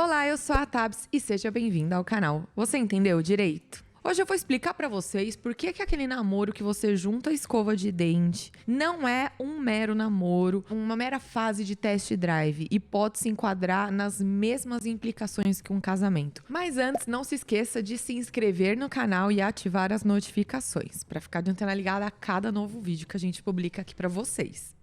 Olá, eu sou a Tabs e seja bem-vinda ao canal. Você entendeu direito? Hoje eu vou explicar pra vocês por que aquele namoro que você junta a escova de dente não é um mero namoro, uma mera fase de test drive e pode se enquadrar nas mesmas implicações que um casamento. Mas antes, não se esqueça de se inscrever no canal e ativar as notificações para ficar de antena ligada a cada novo vídeo que a gente publica aqui pra vocês.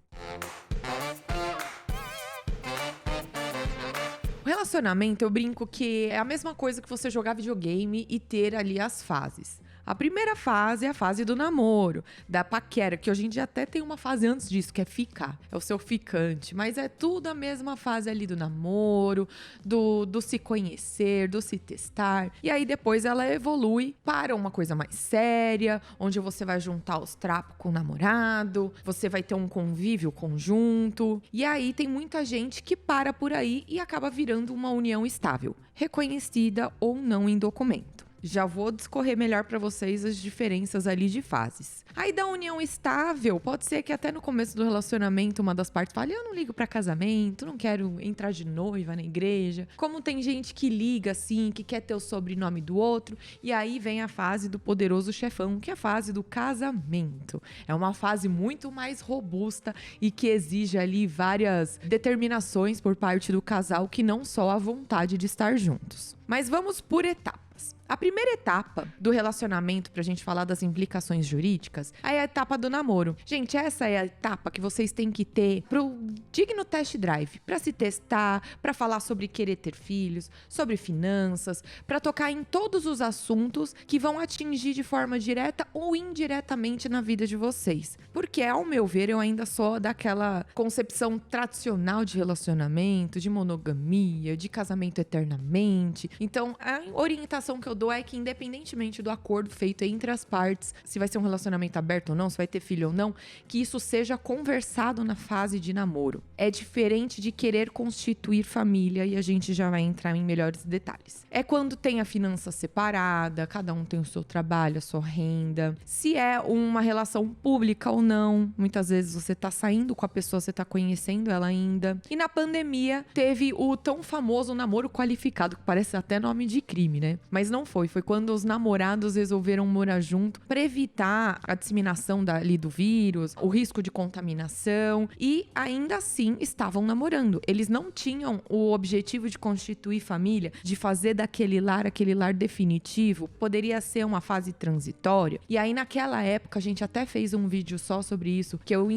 O relacionamento, eu brinco que é a mesma coisa que você jogar videogame e ter ali as fases. A primeira fase é a fase do namoro, da paquera, que hoje em dia até tem uma fase antes disso, que é ficar. É o seu ficante, mas é tudo a mesma fase ali do namoro, do se conhecer, do se testar. E aí depois ela evolui para uma coisa mais séria, onde você vai juntar os trapos com o namorado, você vai ter um convívio conjunto. E aí tem muita gente que para por aí e acaba virando uma união estável, reconhecida ou não em documento. Já vou discorrer melhor para vocês as diferenças ali de fases. Aí da união estável, pode ser que até no começo do relacionamento uma das partes fale: eu não ligo para casamento, não quero entrar de noiva na igreja. Como tem gente que liga assim, que quer ter o sobrenome do outro, e aí vem a fase do poderoso chefão, que é a fase do casamento. É uma fase muito mais robusta e que exige ali várias determinações por parte do casal, que não só a vontade de estar juntos. Mas vamos por etapas. A primeira etapa do relacionamento, pra gente falar das implicações jurídicas, é a etapa do namoro. Gente, essa é a etapa que vocês têm que ter pro digno test drive, pra se testar, pra falar sobre querer ter filhos, sobre finanças, pra tocar em todos os assuntos que vão atingir de forma direta ou indiretamente na vida de vocês. Porque, ao meu ver, eu ainda sou daquela concepção tradicional de relacionamento, de monogamia, de casamento eternamente. Então, a orientação que eu dou é que, independentemente do acordo feito entre as partes, se vai ser um relacionamento aberto ou não, se vai ter filho ou não, que isso seja conversado na fase de namoro. É diferente de querer constituir família, e a gente já vai entrar em melhores detalhes. É quando tem a finança separada, cada um tem o seu trabalho, a sua renda, se é uma relação pública ou não. Muitas vezes você tá saindo com a pessoa, você tá conhecendo ela ainda. E na pandemia teve o tão famoso namoro qualificado, que parece até nome de crime, né? Mas não foi quando os namorados resolveram morar junto para evitar a disseminação do vírus, o risco de contaminação, e ainda assim estavam namorando. Eles não tinham o objetivo de constituir família, de fazer daquele lar aquele lar definitivo. Poderia ser uma fase transitória. E aí naquela época a gente até fez um vídeo só sobre isso, que eu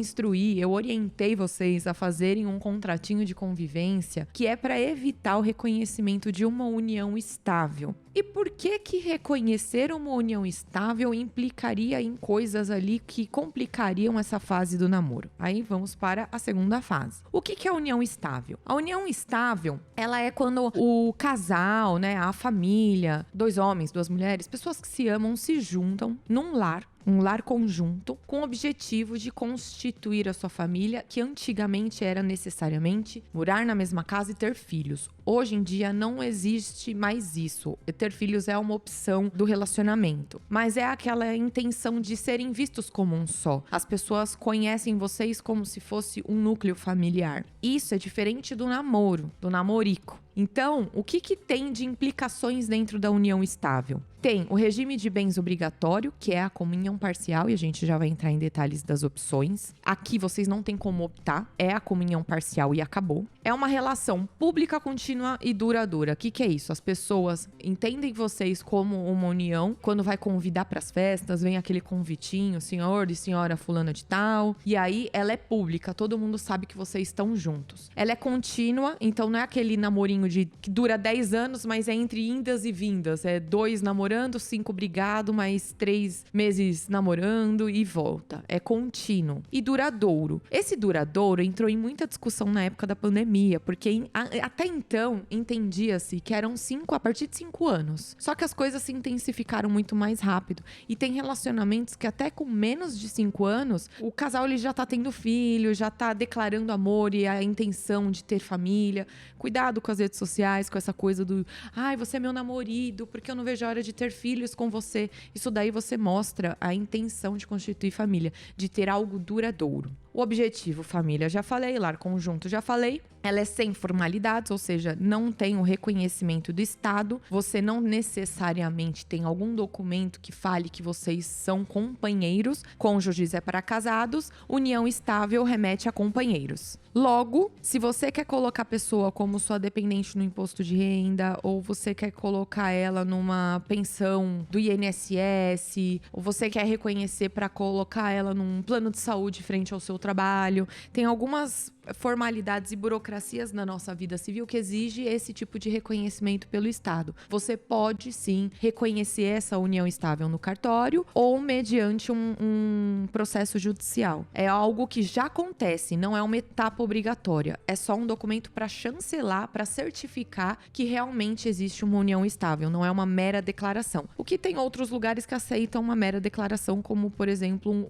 eu orientei vocês a fazerem um contratinho de convivência, que é para evitar o reconhecimento de uma união estável. E por que reconhecer uma união estável implicaria em coisas ali que complicariam essa fase do namoro? Aí vamos para a segunda fase. O que é a união estável? A união estável, ela é quando o casal, né, a família, dois homens, duas mulheres, pessoas que se amam, se juntam num lar, um lar conjunto, com o objetivo de constituir a sua família, que antigamente era necessariamente morar na mesma casa e ter filhos. Hoje em dia não existe mais isso. Ter filhos é uma opção do relacionamento, mas é aquela intenção de serem vistos como um só. As pessoas conhecem vocês como se fosse um núcleo familiar. Isso é diferente do namoro, do namorico. Então, o que tem de implicações dentro da união estável? Tem o regime de bens obrigatório, que é a comunhão parcial, e a gente já vai entrar em detalhes das opções. Aqui vocês não tem como optar, é a comunhão parcial e acabou. É uma relação pública, contínua e duradoura. O que é isso? As pessoas entendem vocês como uma união. Quando vai convidar para as festas, vem aquele convitinho, senhor e senhora fulana de tal. E aí ela é pública, todo mundo sabe que vocês estão juntos. Ela é contínua, então não é aquele namorinho que dura 10 anos, mas é entre indas e vindas. É 2 namorando, 5 brigado, mais 3 meses namorando e volta. É contínuo e duradouro. Esse duradouro entrou em muita discussão na época da pandemia, porque até então entendia-se que eram 5 a partir de 5 anos. Só que as coisas se intensificaram muito mais rápido. E tem relacionamentos que até com menos de 5 anos, o casal ele já tá tendo filho, já tá declarando amor e a intenção de ter família. Cuidado com as redes sociais, com essa coisa do ai, você é meu namorado, porque eu não vejo a hora de ter filhos com você. Isso daí você mostra a intenção de constituir família, de ter algo duradouro. O objetivo, família, já falei. Lar conjunto, já falei. Ela é sem formalidades, ou seja, não tem o reconhecimento do Estado. Você não necessariamente tem algum documento que fale que vocês são companheiros. Cônjuges é para casados. União estável remete a companheiros. Logo, se você quer colocar a pessoa como sua dependente no imposto de renda, ou você quer colocar ela numa pensão do INSS, ou você quer reconhecer para colocar ela num plano de saúde frente ao seu trabalho, tem algumas formalidades e burocracias na nossa vida civil que exige esse tipo de reconhecimento pelo Estado. Você pode, sim, reconhecer essa união estável no cartório ou mediante um processo judicial. É algo que já acontece, não é uma etapa obrigatória. É só um documento para chancelar, para certificar que realmente existe uma união estável, não é uma mera declaração. O que tem outros lugares que aceitam uma mera declaração, como, por exemplo,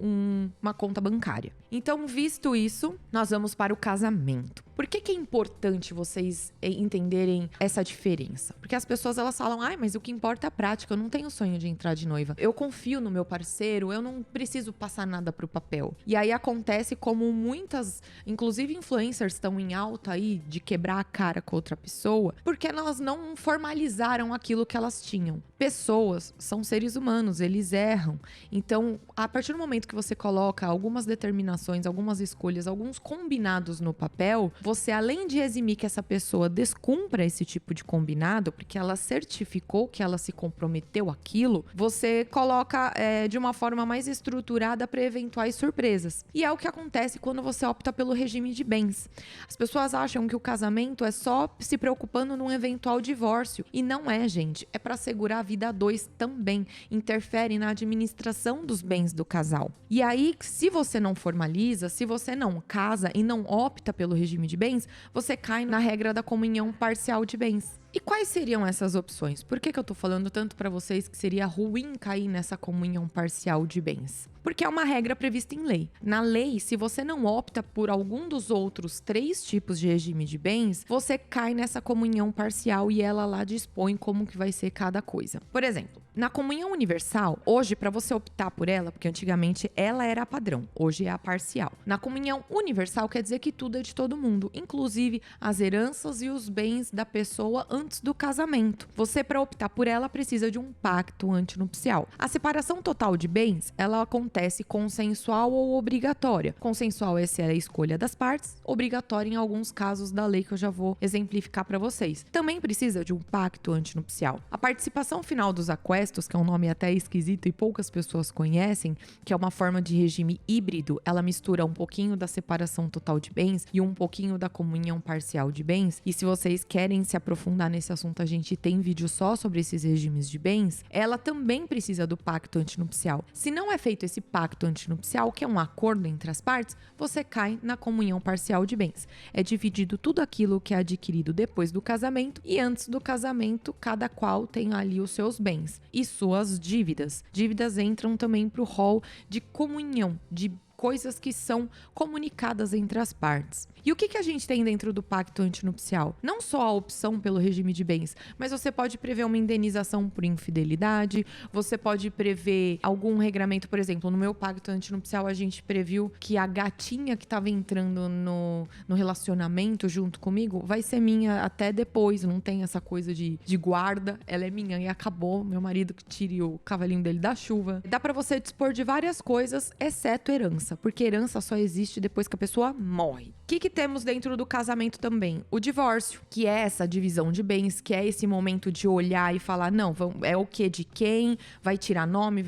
uma conta bancária. Então, visto isso, nós vamos para o casamento. Por que é importante vocês entenderem essa diferença? Porque as pessoas, elas falam, mas o que importa é a prática, eu não tenho sonho de entrar de noiva. Eu confio no meu parceiro, eu não preciso passar nada pro papel. E aí acontece como muitas, inclusive influencers, estão em alta aí de quebrar a cara com outra pessoa, porque elas não formalizaram aquilo que elas tinham. Pessoas são seres humanos, eles erram. Então, a partir do momento que você coloca algumas determinações, algumas escolhas, alguns combinados no papel, você, além de eximir que essa pessoa descumpra esse tipo de combinado, porque ela certificou que ela se comprometeu àquilo, você coloca de uma forma mais estruturada para eventuais surpresas. E é o que acontece quando você opta pelo regime de bens. As pessoas acham que o casamento é só se preocupando num eventual divórcio. E não é, gente. É para assegurar a vida a dois também. Interfere na administração dos bens do casal. E aí, se você não formaliza, se você não casa e não opta pelo regime de bens, você cai na regra da comunhão parcial de bens. E quais seriam essas opções? Por que eu tô falando tanto para vocês que seria ruim cair nessa comunhão parcial de bens? Porque é uma regra prevista em lei. Na lei, se você não opta por algum dos outros 3 tipos de regime de bens, você cai nessa comunhão parcial e ela lá dispõe como que vai ser cada coisa. Por exemplo, na comunhão universal, hoje, para você optar por ela, porque antigamente ela era a padrão, hoje é a parcial. Na comunhão universal quer dizer que tudo é de todo mundo, inclusive as heranças e os bens da pessoa antes do casamento. Você, para optar por ela, precisa de um pacto antinupcial. A separação total de bens, ela acontece consensual ou obrigatória. Consensual é se é a escolha das partes, obrigatória em alguns casos da lei que eu já vou exemplificar para vocês. Também precisa de um pacto antinupcial. A participação final dos aquestos, que é um nome até esquisito e poucas pessoas conhecem, que é uma forma de regime híbrido, ela mistura um pouquinho da separação total de bens e um pouquinho da comunhão parcial de bens. E se vocês querem se aprofundar nesse assunto, a gente tem vídeo só sobre esses regimes de bens. Ela também precisa do pacto antinupcial. Se não é feito esse pacto antinupcial, que é um acordo entre as partes, você cai na comunhão parcial de bens. É dividido tudo aquilo que é adquirido depois do casamento e antes do casamento, cada qual tem ali os seus bens e suas dívidas. Dívidas entram também para o rol de comunhão, de coisas que são comunicadas entre as partes. E o que a gente tem dentro do pacto antinupcial? Não só a opção pelo regime de bens, mas você pode prever uma indenização por infidelidade, você pode prever algum regramento, por exemplo, no meu pacto antinupcial a gente previu que a gatinha que estava entrando no relacionamento junto comigo vai ser minha até depois, não tem essa coisa de guarda, ela é minha e acabou, meu marido que tire o cavalinho dele da chuva. Dá pra você dispor de várias coisas, exceto herança, porque herança só existe depois que a pessoa morre. O que temos dentro do casamento também? O divórcio, que é essa divisão de bens, que é esse momento de olhar e falar, não, é o que de quem, vai tirar nome,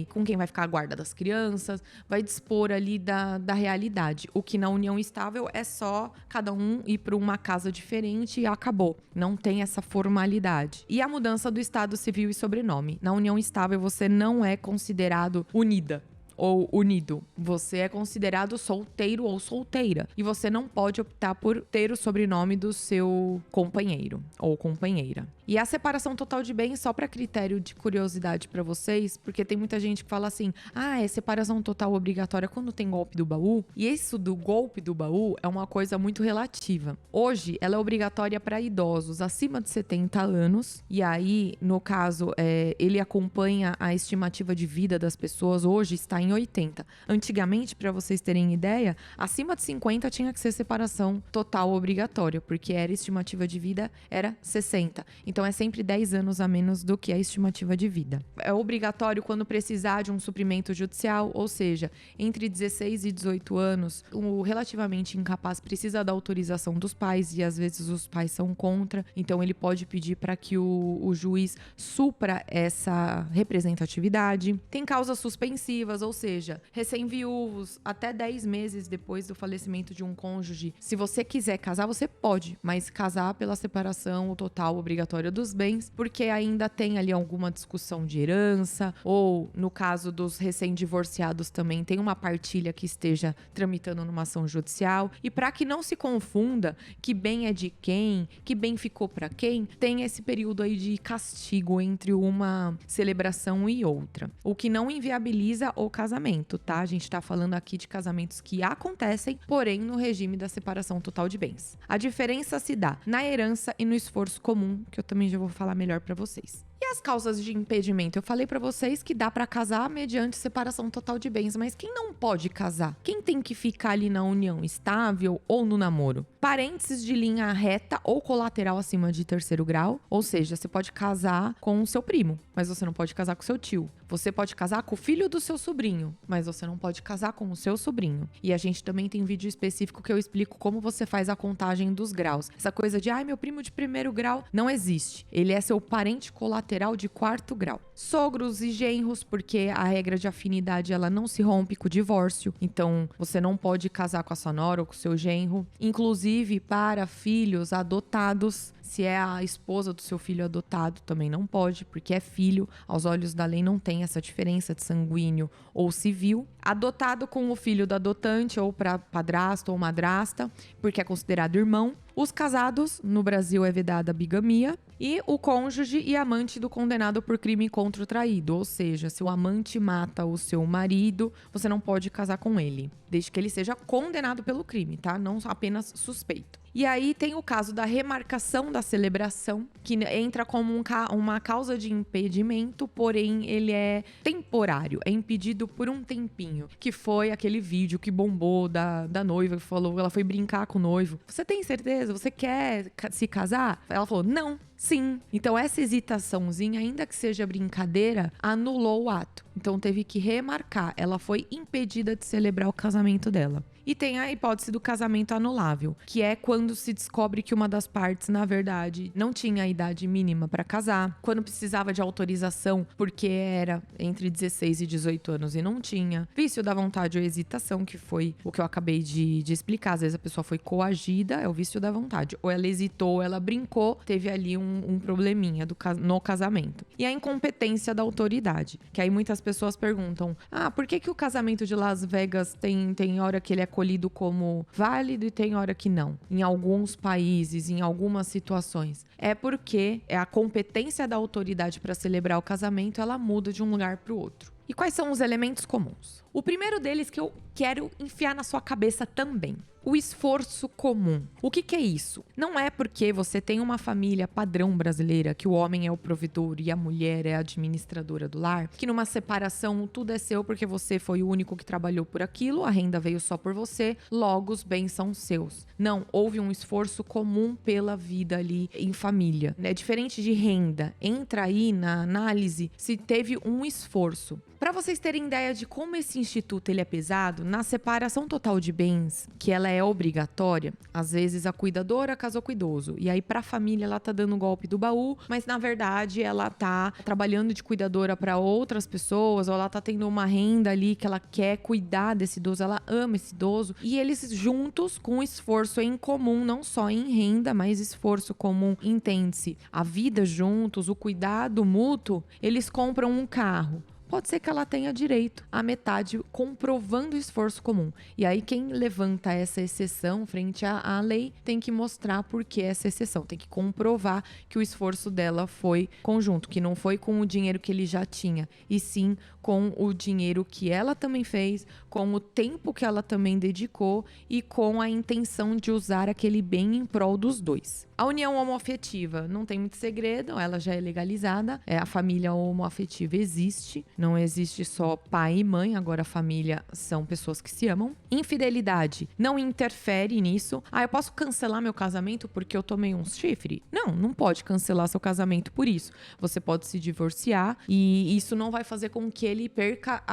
com quem vai ficar a guarda das crianças, vai dispor ali da realidade. O que na união estável é só cada um ir para uma casa diferente e acabou. Não tem essa formalidade. E a mudança do estado civil e sobrenome. Na união estável você não é considerado unida ou unido. Você é considerado solteiro ou solteira. E você não pode optar por ter o sobrenome do seu companheiro ou companheira. E a separação total de bens, só para critério de curiosidade para vocês, porque tem muita gente que fala assim, é separação total obrigatória quando tem golpe do baú. E isso do golpe do baú é uma coisa muito relativa. Hoje, ela é obrigatória para idosos acima de 70 anos. E aí, no caso, ele acompanha a estimativa de vida das pessoas. Hoje está em em 80. Antigamente, para vocês terem ideia, acima de 50 tinha que ser separação total obrigatória, porque a estimativa de vida era 60. Então é sempre 10 anos a menos do que a estimativa de vida. É obrigatório quando precisar de um suprimento judicial, ou seja, entre 16 e 18 anos, o relativamente incapaz precisa da autorização dos pais e às vezes os pais são contra, então ele pode pedir para que o juiz supra essa representatividade. Tem causas suspensivas, ou seja, recém-viúvos, até 10 meses depois do falecimento de um cônjuge. Se você quiser casar, você pode, mas casar pela separação total obrigatória dos bens, porque ainda tem ali alguma discussão de herança, ou no caso dos recém-divorciados também tem uma partilha que esteja tramitando numa ação judicial. E para que não se confunda que bem é de quem, que bem ficou para quem, tem esse período aí de castigo entre uma celebração e outra. O que não inviabiliza o casamento, tá? A gente tá falando aqui de casamentos que acontecem, porém no regime da separação total de bens. A diferença se dá na herança e no esforço comum, que eu também já vou falar melhor para vocês. E as causas de impedimento? Eu falei pra vocês que dá pra casar mediante separação total de bens, mas quem não pode casar? Quem tem que ficar ali na união estável ou no namoro? Parênteses de linha reta ou colateral acima de terceiro grau, ou seja, você pode casar com o seu primo, mas você não pode casar com o seu tio. Você pode casar com o filho do seu sobrinho, mas você não pode casar com o seu sobrinho. E a gente também tem vídeo específico que eu explico como você faz a contagem dos graus. Essa coisa de, meu primo de primeiro grau, não existe. Ele é seu parente colateral de quarto grau. Sogros e genros, porque a regra de afinidade ela não se rompe com o divórcio. Então, você não pode casar com a sua nora ou com o seu genro. Inclusive, para filhos adotados, se é a esposa do seu filho adotado, também não pode, porque é filho. Aos olhos da lei não tem essa diferença de sanguíneo ou civil. Adotado com o filho do adotante ou para padrasto ou madrasta, porque é considerado irmão. Os casados, no Brasil é vedada a bigamia. E o cônjuge e amante do condenado por crime contra o traído. Ou seja, se o amante mata o seu marido, você não pode casar com ele, desde que ele seja condenado pelo crime, tá? Não apenas suspeito. E aí tem o caso da remarcação da celebração, que entra como uma causa de impedimento, porém ele é temporário, é impedido por um tempinho. Que foi aquele vídeo que bombou da noiva, que falou, ela foi brincar com o noivo. Você tem certeza? Você quer se casar? Ela falou, não. Sim. Então essa hesitaçãozinha, ainda que seja brincadeira, anulou o ato. Então teve que remarcar. Ela foi impedida de celebrar o casamento dela. E tem a hipótese do casamento anulável, que é quando se descobre que uma das partes, na verdade, não tinha a idade mínima para casar, quando precisava de autorização porque era entre 16 e 18 anos e não tinha, vício da vontade ou hesitação, que foi o que eu acabei de explicar. Às vezes a pessoa foi coagida, é o vício da vontade. Ou ela hesitou, ou ela brincou, teve ali um probleminha no casamento. E a incompetência da autoridade, que aí muitas pessoas perguntam, por que o casamento de Las Vegas tem hora que ele é acolhido como válido e tem hora que não? Em alguns países, em algumas situações. É porque a competência da autoridade para celebrar o casamento, ela muda de um lugar para o outro. E quais são os elementos comuns? O primeiro deles que eu quero enfiar na sua cabeça também. O esforço comum. O que é isso? Não é porque você tem uma família padrão brasileira, que o homem é o provedor e a mulher é a administradora do lar, que numa separação tudo é seu porque você foi o único que trabalhou por aquilo, a renda veio só por você, logo os bens são seus. Não, houve um esforço comum pela vida ali em família. É diferente de renda. Entra aí na análise se teve um esforço. Para vocês terem ideia de como esse instituto ele é pesado, na separação total de bens, que ela é obrigatória, às vezes a cuidadora casou com o idoso, e aí para a família ela tá dando o golpe do baú, mas na verdade ela tá trabalhando de cuidadora para outras pessoas, ou ela tá tendo uma renda ali que ela quer cuidar desse idoso, ela ama esse idoso, e eles juntos com esforço em comum, não só em renda, mas esforço comum, entende-se, a vida juntos, o cuidado mútuo, eles compram um carro. Pode ser que ela tenha direito à metade, comprovando o esforço comum. E aí quem levanta essa exceção frente à lei tem que mostrar por que essa exceção. Tem que comprovar que o esforço dela foi conjunto, que não foi com o dinheiro que ele já tinha, e sim com o dinheiro que ela também fez, com o tempo que ela também dedicou e com a intenção de usar aquele bem em prol dos dois. A união homoafetiva não tem muito segredo, ela já é legalizada, a família homoafetiva existe. Não existe só pai e mãe, agora a família são pessoas que se amam. Infidelidade não interfere nisso. Eu posso cancelar meu casamento porque eu tomei um chifre? Não pode cancelar seu casamento por isso. Você pode se divorciar e isso não vai fazer com que ele perca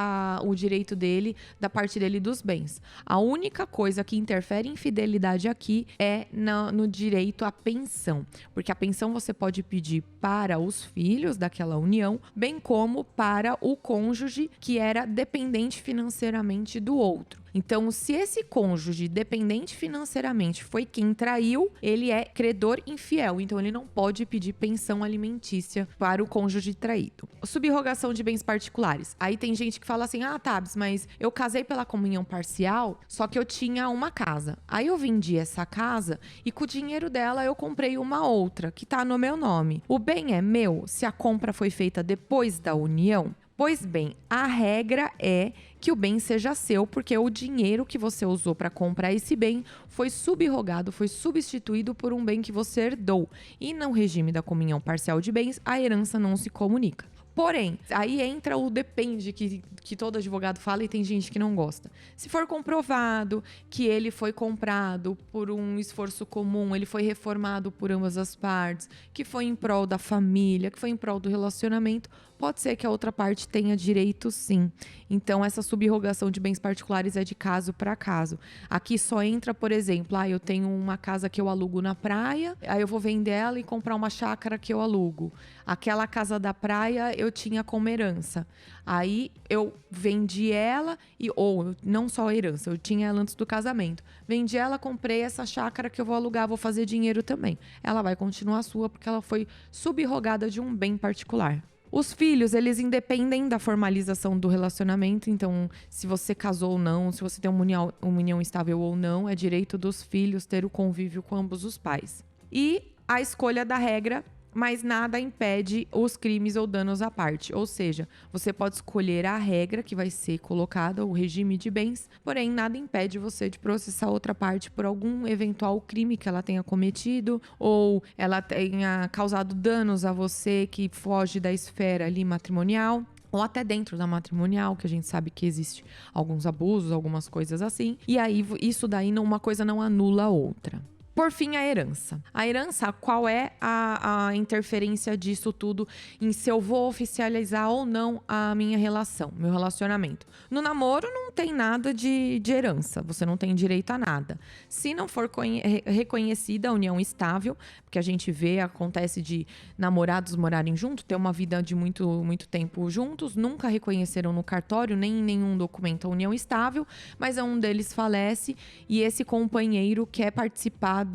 o direito dele, da parte dele dos bens. A única coisa que interfere em infidelidade aqui é no direito à pensão, porque a pensão você pode pedir para os filhos daquela união, bem como para o cônjuge que era dependente financeiramente do outro. Então, se esse cônjuge dependente financeiramente foi quem traiu, ele é credor infiel. Então, ele não pode pedir pensão alimentícia para o cônjuge traído. Subrogação de bens particulares. Aí tem gente que fala assim, Tabs, mas eu casei pela comunhão parcial, só que eu tinha uma casa. Aí eu vendi essa casa e com o dinheiro dela eu comprei uma outra, que tá no meu nome. O bem é meu se a compra foi feita depois da união? Pois bem, a regra é que o bem seja seu, porque o dinheiro que você usou para comprar esse bem foi subrogado, foi substituído por um bem que você herdou. E no regime da comunhão parcial de bens, a herança não se comunica. Porém, aí entra o depende que todo advogado fala e tem gente que não gosta. Se for comprovado que ele foi comprado por um esforço comum, ele foi reformado por ambas as partes, que foi em prol da família, que foi em prol do relacionamento, pode ser que a outra parte tenha direito sim. Então, essa subrogação de bens particulares é de caso para caso. Aqui só entra, por exemplo, eu tenho uma casa que eu alugo na praia, aí eu vou vender ela e comprar uma chácara que eu alugo. Aquela casa da praia eu tinha como herança. Aí eu vendi ela, ou não só a herança, eu tinha ela antes do casamento. Vendi ela, comprei essa chácara que eu vou alugar, vou fazer dinheiro também. Ela vai continuar sua porque ela foi subrogada de um bem particular. Os filhos, eles independem da formalização do relacionamento, então se você casou ou não, se você tem uma união estável ou não, é direito dos filhos ter o convívio com ambos os pais. E a escolha da regra, mas nada impede os crimes ou danos à parte. Ou seja, você pode escolher a regra que vai ser colocada, o regime de bens, porém nada impede você de processar outra parte por algum eventual crime que ela tenha cometido ou ela tenha causado danos a você que foge da esfera ali matrimonial. Ou até dentro da matrimonial, que a gente sabe que existe alguns abusos, algumas coisas assim. E aí, isso daí, uma coisa não anula a outra. Por fim, a herança. A herança, qual é a interferência disso tudo em se eu vou oficializar ou não a minha relação, meu relacionamento? No namoro não tem nada de herança, você não tem direito a nada. Se não for reconhecida a união estável, porque a gente vê, acontece de namorados morarem juntos, ter uma vida de muito, muito tempo juntos, nunca reconheceram no cartório, nem em nenhum documento a união estável, mas um deles falece e esse companheiro quer participar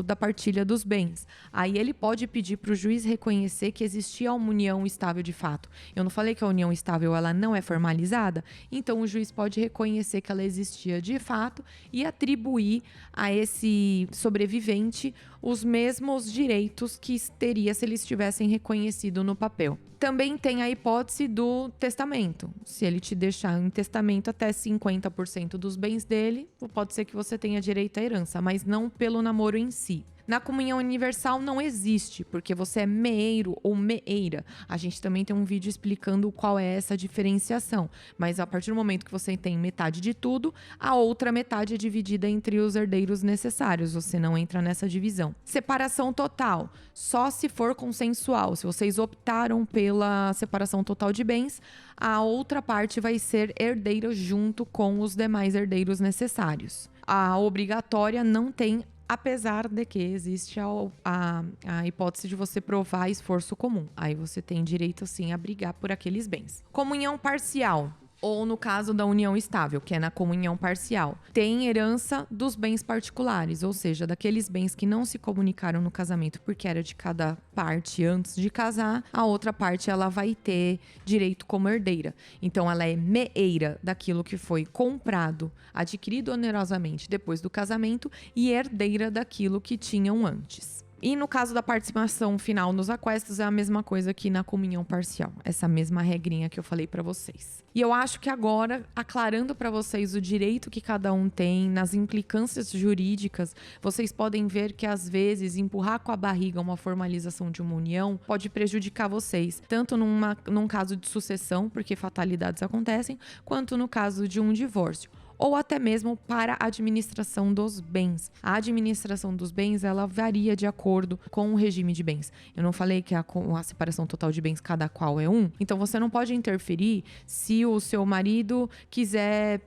da partilha dos bens. Aí ele pode pedir para o juiz reconhecer que existia uma união estável de fato. Eu não falei que a união estável ela não é formalizada? Então o juiz pode reconhecer que ela existia de fato e atribuir a esse sobrevivente os mesmos direitos que teria se eles tivessem reconhecido no papel. Também tem a hipótese do testamento. Se ele te deixar em testamento até 50% dos bens dele, pode ser que você tenha direito à herança, mas não pelo namoro em si. Na comunhão universal não existe, porque você é meeiro ou meeira. A gente também tem um vídeo explicando qual é essa diferenciação. Mas a partir do momento que você tem metade de tudo, a outra metade é dividida entre os herdeiros necessários. Você não entra nessa divisão. Separação total, só se for consensual. Se vocês optaram pela separação total de bens, a outra parte vai ser herdeira junto com os demais herdeiros necessários. A obrigatória não tem, apesar de que existe a hipótese de você provar esforço comum. Aí você tem direito, sim, a brigar por aqueles bens. Comunhão parcial. Ou no caso da união estável, que é na comunhão parcial, tem herança dos bens particulares, ou seja, daqueles bens que não se comunicaram no casamento porque era de cada parte antes de casar, a outra parte ela vai ter direito como herdeira. Então ela é meeira daquilo que foi comprado, adquirido onerosamente depois do casamento e herdeira daquilo que tinham antes. E no caso da participação final nos aquestos, é a mesma coisa que na comunhão parcial. Essa mesma regrinha que eu falei pra vocês. E eu acho que agora, aclarando pra vocês o direito que cada um tem, nas implicâncias jurídicas, vocês podem ver que às vezes empurrar com a barriga uma formalização de uma união pode prejudicar vocês, tanto num caso de sucessão, porque fatalidades acontecem, quanto no caso de um divórcio. Ou até mesmo para a administração dos bens. A administração dos bens, ela varia de acordo com o regime de bens. Eu não falei que a separação total de bens, cada qual é um. Então, você não pode interferir se o seu marido quiser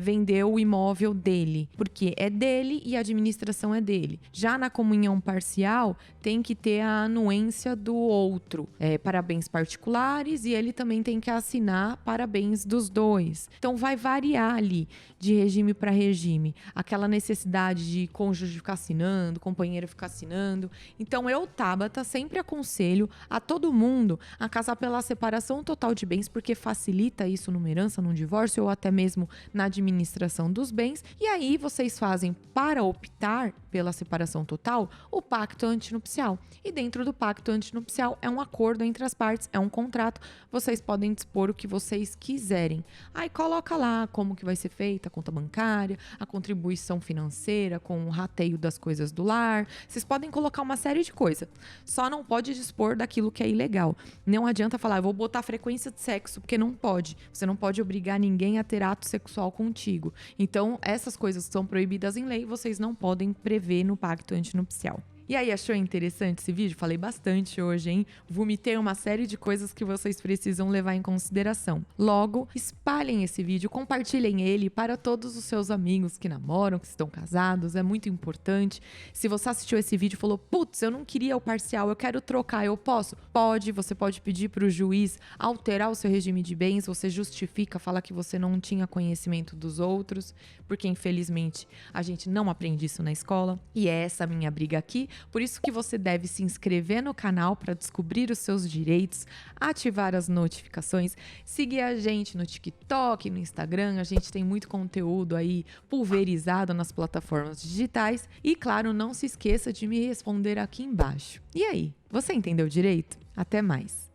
vender o imóvel dele. Porque é dele e a administração é dele. Já na comunhão parcial, tem que ter a anuência do outro para bens particulares e ele também tem que assinar para bens dos dois. Então, vai variar ali de regime para regime, aquela necessidade de cônjuge ficar assinando, companheiro ficar assinando. Então eu, Tabata, sempre aconselho a todo mundo a casar pela separação total de bens, porque facilita isso numa herança, num divórcio ou até mesmo na administração dos bens. E aí vocês fazem, para optar pela separação total, o pacto antinupcial. E dentro do pacto antinupcial é um acordo entre as partes, é um contrato. Vocês podem dispor o que vocês quiserem. Aí coloca lá como que vai ser feita a conta bancária, a contribuição financeira com o rateio das coisas do lar. Vocês podem colocar uma série de coisas. Só não pode dispor daquilo que é ilegal. Não adianta falar, eu vou botar frequência de sexo, porque não pode. Você não pode obrigar ninguém a ter ato sexual contigo. Então, essas coisas que são proibidas em lei, vocês não podem prever no pacto antinupcial. E aí, achou interessante esse vídeo? Falei bastante hoje, hein? Vomitei uma série de coisas que vocês precisam levar em consideração. Logo, espalhem esse vídeo, compartilhem ele para todos os seus amigos que namoram, que estão casados. É muito importante. Se você assistiu esse vídeo e falou, putz, eu não queria o parcial, eu quero trocar, eu posso? Pode, você pode pedir para o juiz alterar o seu regime de bens, você justifica, fala que você não tinha conhecimento dos outros, porque infelizmente a gente não aprende isso na escola. E é essa a minha briga aqui. Por isso que você deve se inscrever no canal para descobrir os seus direitos, ativar as notificações, seguir a gente no TikTok, no Instagram. A gente tem muito conteúdo aí pulverizado nas plataformas digitais. E, claro, não se esqueça de me responder aqui embaixo. E aí, você entendeu direito? Até mais!